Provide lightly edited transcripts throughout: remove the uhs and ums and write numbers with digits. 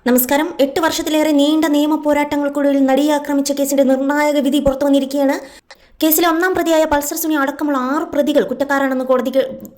നമസ്കാരം. 8 വർഷത്തിലേറെ നീണ്ട നിയമ പോരാട്ടങ്ങൾക്കൊടുവിൽ നടിയെ ആക്രമിച്ച കേസിന്റെ നിർണായക വിധി പുറത്തുവന്നിരിക്കുകയാണ്. കേസിലെ ഒന്നാം പ്രതിയായ പൾസർ സുനി അടക്കമുള്ള 6 പ്രതികൾ കുറ്റക്കാരാണെന്ന് കോടതി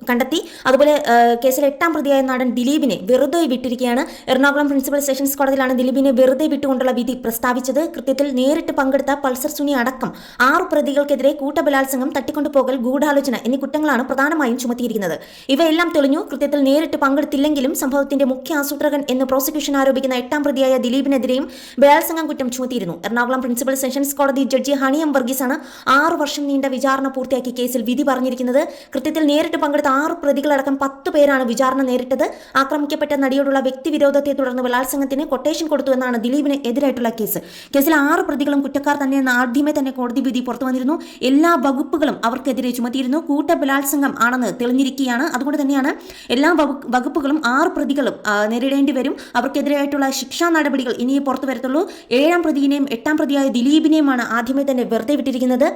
കണ്ടെത്തി. അതുപോലെ കേസിലെ 8ാം പ്രതിയായ നടൻ ദിലീപിനെ വെറുതെ വിട്ടിരിക്കുകയാണ്. എറണാകുളം പ്രിൻസിപ്പൽ സെഷൻസ് കോടതിയിലാണ് ദിലീപിനെ വെറുതെ വിട്ടുകൊണ്ടുള്ള വിധി പ്രസ്താവിച്ചത്. കൃത്യത്തിൽ നേരിട്ട് പങ്കെടുത്ത പൾസർ സുനി അടക്കം 6 പ്രതികൾക്കെതിരെ കൂട്ടബലാത്സംഗം, തട്ടിക്കൊണ്ടുപോകൽ, ഗൂഢാലോചന എന്നീ കുറ്റങ്ങളാണ് പ്രധാനമായും ചുമത്തിയിരിക്കുന്നത്. ഇവയെല്ലാം തെളിഞ്ഞു. കൃത്യത്തിൽ നേരിട്ട് പങ്കെടുത്തില്ലെങ്കിലും സംഭവത്തിന്റെ മുഖ്യ ആസൂത്രകൻ എന്ന് പ്രോസിക്യൂഷൻ ആരോപിക്കുന്ന 8ാം പ്രതിയായ ദിലീപിനെതിരെയും ബലാത്സംഗം കുറ്റം ചുമത്തിയിരുന്നു. എറണാകുളം പ്രിൻസിപ്പൽ സെഷൻസ് കോടതി ജഡ്ജി ഹണി എം വർഗീസാണ് 6 വർഷം നീണ്ട വിചാരണ പൂർത്തിയാക്കി കേസിൽ വിധി പറഞ്ഞിരിക്കുന്നത്. കൃത്യത്തിൽ നേരിട്ട് പങ്കെടുത്ത 6 പ്രതികളടക്കം 10 പേരാണ് വിചാരണ നേരിട്ടത്. ആക്രമിക്കപ്പെട്ട നടിയോടുള്ള വ്യക്തിവിരോധത്തെ തുടർന്ന് ബലാത്സംഗത്തിന് കൊട്ടേഷൻ കൊടുത്തു എന്നാണ് ദിലീപിന് എതിരായിട്ടുള്ള കേസ്. കേസിലെ 6 പ്രതികളും കുറ്റക്കാർ തന്നെയെന്ന് ആദ്യമേ തന്നെ കോടതി വിധി പുറത്തു വന്നിരുന്നു. എല്ലാ വകുപ്പുകളും അവർക്കെതിരെ ചുമത്തിയിരുന്നു. കൂട്ടബലാത്സംഗം ആണെന്ന് തെളിഞ്ഞിരിക്കുകയാണ്. അതുകൊണ്ട് തന്നെയാണ് എല്ലാ വകുപ്പുകളും 6 പ്രതികളും നേരിടേണ്ടി വരും. അവർക്കെതിരായിട്ടുള്ള ശിക്ഷാ നടപടികൾ ഇനിയേ പുറത്തു വരത്തുള്ളൂ. 7ാം പ്രതിയെയും 8ാം പ്രതിയായ ദിലീപിനെയുമാണ് ആദ്യമേ തന്നെ വെറുതെ വിട്ടിരിക്കുന്നത്.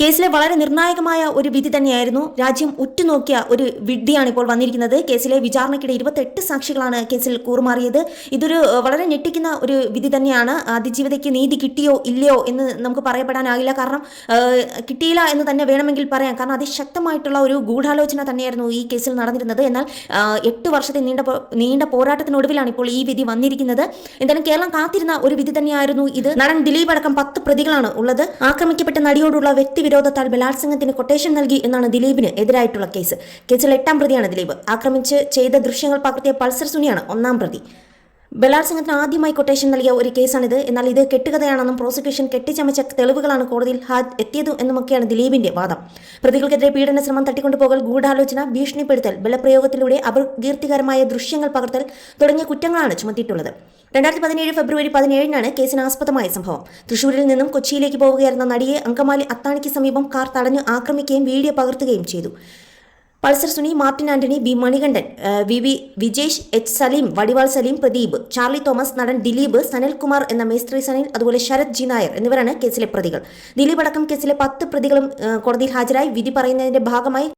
കേസിലെ വളരെ നിർണായകമായ ഒരു വിധി തന്നെയായിരുന്നു. രാജ്യം ഉറ്റുനോക്കിയ ഒരു വിധിയാണ് ഇപ്പോൾ വന്നിരിക്കുന്നത്. കേസിലെ വിചാരണയ്ക്കിടെ 28 സാക്ഷികളാണ് കേസിൽ കൂറുമാറിയത്. ഇതൊരു വളരെ ഞെട്ടിക്കുന്ന ഒരു വിധി തന്നെയാണ്. അതിജീവിതയ്ക്ക് നീതി കിട്ടിയോ ഇല്ലയോ എന്ന് നമുക്ക് പറയപ്പെടാനാകില്ല. കാരണം കിട്ടിയില്ല എന്ന് തന്നെ വേണമെങ്കിൽ പറയാം. കാരണം അതിശക്തമായിട്ടുള്ള ഒരു ഗൂഢാലോചന തന്നെയായിരുന്നു ഈ കേസിൽ നടന്നിരുന്നത്. എന്നാൽ 8 വർഷത്തെ നീണ്ട പോരാട്ടത്തിനൊടുവിലാണ് ഇപ്പോൾ ഈ വിധി വന്നിരിക്കുന്നത്. എന്തായാലും കേരളം കാത്തിരുന്ന ഒരു വിധി തന്നെയായിരുന്നു ഇത്. നടൻ ദിലീപ് അടക്കം 10 പ്രതികളാണ് ഉള്ളത്. ആക്രമിക്കപ്പെട്ട നടിയോടുള്ള വിരോധത്താൽ ബലാത്സംഗത്തിന് കൊട്ടേഷൻ നൽകി എന്നാണ് ദിലീപിന് എതിരായിട്ടുള്ള കേസ്. കേസിൽ 8ാം പ്രതിയാണ് ദിലീപ്. ആക്രമിച്ച് ചെയ്ത ദൃശ്യങ്ങൾ പകർത്തിയ പൾസർ സുനിയാണ് 1ാം പ്രതി. ബലാത്സംഗത്തിന് ആദ്യമായി കൊട്ടേഷൻ നൽകിയ ഒരു കേസാണിത്. എന്നാൽ ഇത് കെട്ടുകഥയാണെന്നും പ്രോസിക്യൂഷൻ കെട്ടിച്ചമച്ച തെളിവുകളാണ് കോടതിയിൽ എത്തിയത് എന്നുമൊക്കെയാണ് ദിലീപിന്റെ വാദം. പ്രതികൾക്കെതിരെ പീഡന ശ്രമം, തട്ടിക്കൊണ്ടുപോകൽ, ഗൂഢാലോചന, ഭീഷണിപ്പെടുത്തൽ, ബലപ്രയോഗത്തിലൂടെ അപകീർത്തികരമായ ദൃശ്യങ്ങൾ പകർത്തൽ തുടങ്ങിയ കുറ്റങ്ങളാണ് ചുമത്തിയിട്ടുള്ളത്. 2017 ഫെബ്രുവരി 17-നാണ് കേസിനാസ്പദമായ സംഭവം. തൃശൂരിൽ നിന്നും കൊച്ചിയിലേക്ക് പോവുകയായിരുന്ന നടിയെ അങ്കമാലി അത്താണിക്ക് സമീപം കാർ തടഞ്ഞു ആക്രമിക്കുകയും വീഡിയോ പകർത്തുകയും ചെയ്തു. Pulsar Suni, Martin Antony, B Manikandan, V Vijesh, H Saleem, Vadival Saleem, Pradeep, Charlie Thomas, നടൻ ദിലീപ്, സനൽകുമാർ എന്ന മേസ്ത്രി സനിൽ, അതുപോലെ ശരത് ജി നായർ എന്നിവരാണ് കേസിലെ പ്രതികൾ. ദിലീപ് അടക്കം കേസിലെ 10 പ്രതികളും കോടതിയിൽ ഹാജരായി. വിധി പറയുന്നതിന്റെ ഭാഗമായി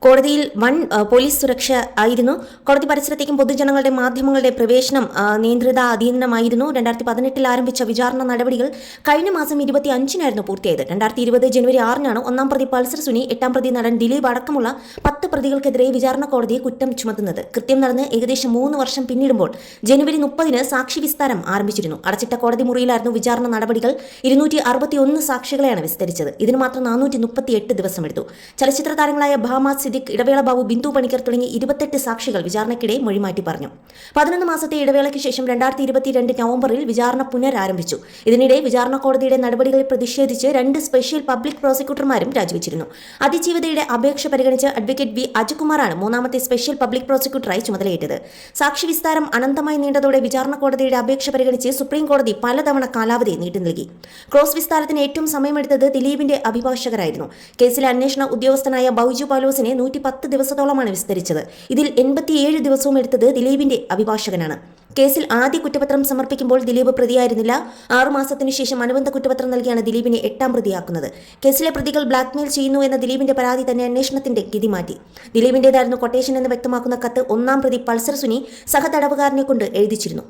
കോടതിയിൽ വൻ പോലീസ് സുരക്ഷ ആയിരുന്നു. കോടതി പരിസരത്തേക്കും പൊതുജനങ്ങളുടെ മാധ്യമങ്ങളുടെ പ്രവേശനം നിയന്ത്രിത അധീനമായിരുന്നു. 2018 ആരംഭിച്ച വിചാരണ നടപടികൾ കഴിഞ്ഞ മാസം 25-നായിരുന്നു പൂർത്തിയായത്. 2020 ജനുവരി 6-നാണ് 1ാം പ്രതി പൾസർ സുനി, 8ാം പ്രതി നടൻ ദിലീപ് അടക്കമുള്ള 10 പ്രതികൾക്കെതിരെ വിചാരണ കോടതി കുറ്റം ചുമത്തുന്നത്. കൃത്യം നടന്ന് ഏകദേശം 3 വർഷം പിന്നിടുമ്പോൾ ജനുവരി 30-ന് സാക്ഷി വിസ്താരം ആരംഭിച്ചിരുന്നു. അടച്ചിട്ട കോടതി മുറിയിലായിരുന്നു വിചാരണ നടപടികൾ. 261 സാക്ഷികളെയാണ് വിസ്തരിച്ചത്. ഇതിന് മാത്രം 438 ദിവസമെടുത്തു. ചലച്ചിത്ര താരങ്ങളായ ഭാമ, ഇടവേള ബാബു, ബിന്ദു പണിക്കർ തുടങ്ങി 28 സാക്ഷികൾ വിചാരണയ്ക്കിടെ മൊഴിമാറ്റി പറഞ്ഞു. 11 മാസത്തെ ഇടവേളയ്ക്ക് ശേഷം 2022 നവംബറിൽ വിചാരണ പുനരാരംഭിച്ചു. ഇതിനിടെ വിചാരണ കോടതിയുടെ നടപടികളിൽ പ്രതിഷേധിച്ച് 2 സ്പെഷ്യൽ പബ്ലിക് പ്രോസിക്യൂട്ടർമാരും രാജിവെച്ചിരുന്നു. അതിജീവിതയുടെ അപേക്ഷ പരിഗണിച്ച് അഡ്വക്കേറ്റ് വി അജകുമാറാണ് 3ാമത്തെ സ്പെഷ്യൽ പബ്ലിക് പ്രോസിക്യൂട്ടറായി ചുമതലയേറ്റത്. സാക്ഷി വിസ്താരം അനന്തമായി നീണ്ടതോടെ വിചാരണ കോടതിയുടെ അപേക്ഷ പരിഗണിച്ച് സുപ്രീം കോടതി പലതവണ കാലാവധി നീട്ടി നൽകി. ക്രോസ് വിസ്താരത്തിന് ഏറ്റവും സമയമെടുത്തത് ദിലീപിന്റെ അഭിഭാഷകരായിരുന്നു. കേസിലെ അന്വേഷണ ഉദ്യോഗസ്ഥനായ ബൈജു പാലോസിനെ 110 ദിവസത്തോളമാണ് വിസ്തരിച്ചത്. ഇതിൽ 87 ദിവസവും എടുത്തത് ദിലീപിന്റെ അഭിഭാഷകനാണ്. കേസിൽ ആദ്യ കുറ്റപത്രം സമർപ്പിക്കുമ്പോൾ ദിലീപ് പ്രതിയായിരുന്നില്ല. 6 മാസത്തിനു ശേഷം അനുബന്ധ കുറ്റപത്രം നൽകിയാണ് ദിലീപിനെ 8ാം പ്രതിയാക്കുന്നത്. കേസിലെ പ്രതികൾ ബ്ലാക്ക്മെയിൽ ചെയ്യുന്നു എന്ന ദിലീപിന്റെ പരാതി തന്നെ അന്വേഷണത്തിന്റെ ഗതി മാറ്റി. ദിലീപിന്റേതായിരുന്നു കൊട്ടേഷൻ എന്ന് വ്യക്തമാക്കുന്ന കത്ത് 1ാം പ്രതി പൾസർ സുനി സഹതടവുകാരനെ കൊണ്ട് എഴുതിച്ചിരുന്നു.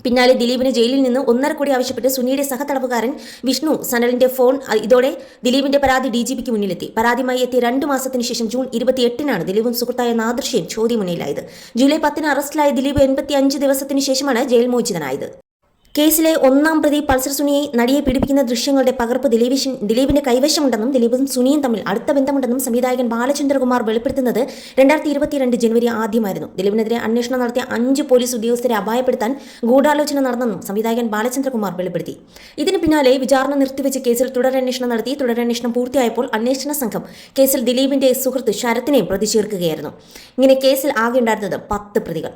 പിന്നാലെ ദിലീപിന് ജയിലിൽ നിന്ന് 1.5 കോടി ആവശ്യപ്പെട്ട് സുനിയുടെ സഹതടവുകാരൻ വിഷ്ണു സനലിന്റെ ഫോൺ. ഇതോടെ ദിലീപിന്റെ പരാതി DGPക്ക് മുന്നിലെത്തി. പരാതിയുമായി എത്തിയ 2 മാസത്തിനു ശേഷം ജൂൺ 28-നാണ് ദിലീപും സുഹൃത്തായ നാദൃശ്യൻ ചോദ്യമുനയിലായത്. ജൂലൈ 10-ന് അറസ്റ്റിലായ ദിലീപ് 85 ദിവസത്തിനു ശേഷമാണ് ജയിൽ മോചിതനായത്. കേസിലെ 1ാം പ്രതി പൾസർ സുനിയെ നടിയെ പീഡിപ്പിക്കുന്ന ദൃശ്യങ്ങളുടെ പകർപ്പ് ദിലീപിന്റെ കൈവശമുണ്ടെന്നും ദിലീപും സുനിയും തമ്മിൽ അടുത്ത ബന്ധമുണ്ടെന്നും സംവിധായകൻ ബാലചന്ദ്രകുമാർ വെളിപ്പെടുത്തുന്നത് 2022 ജനുവരി ആദ്യമായിരുന്നു. ദിലീപിനെതിരെ അന്വേഷണം നടത്തിയ 5 പോലീസ് ഉദ്യോഗസ്ഥരെ അപായപ്പെടുത്താൻ ഗൂഢാലോചന നടന്നെന്നും സംവിധായകൻ ബാലചന്ദ്രകുമാർ വെളിപ്പെടുത്തി. ഇതിന് പിന്നാലെ വിചാരണ നിർത്തിവെച്ച് കേസിൽ തുടരന്വേഷണം നടത്തി. തുടരന്വേഷണം പൂർത്തിയായപ്പോൾ അന്വേഷണ സംഘം കേസിൽ ദിലീപിന്റെ സുഹൃത്ത് ശരത്തിനെയും പ്രതി ചേർക്കുകയായിരുന്നു. ഇങ്ങനെ കേസിൽ ആകെ ഉണ്ടായിരുന്നത് 10 പ്രതികൾ.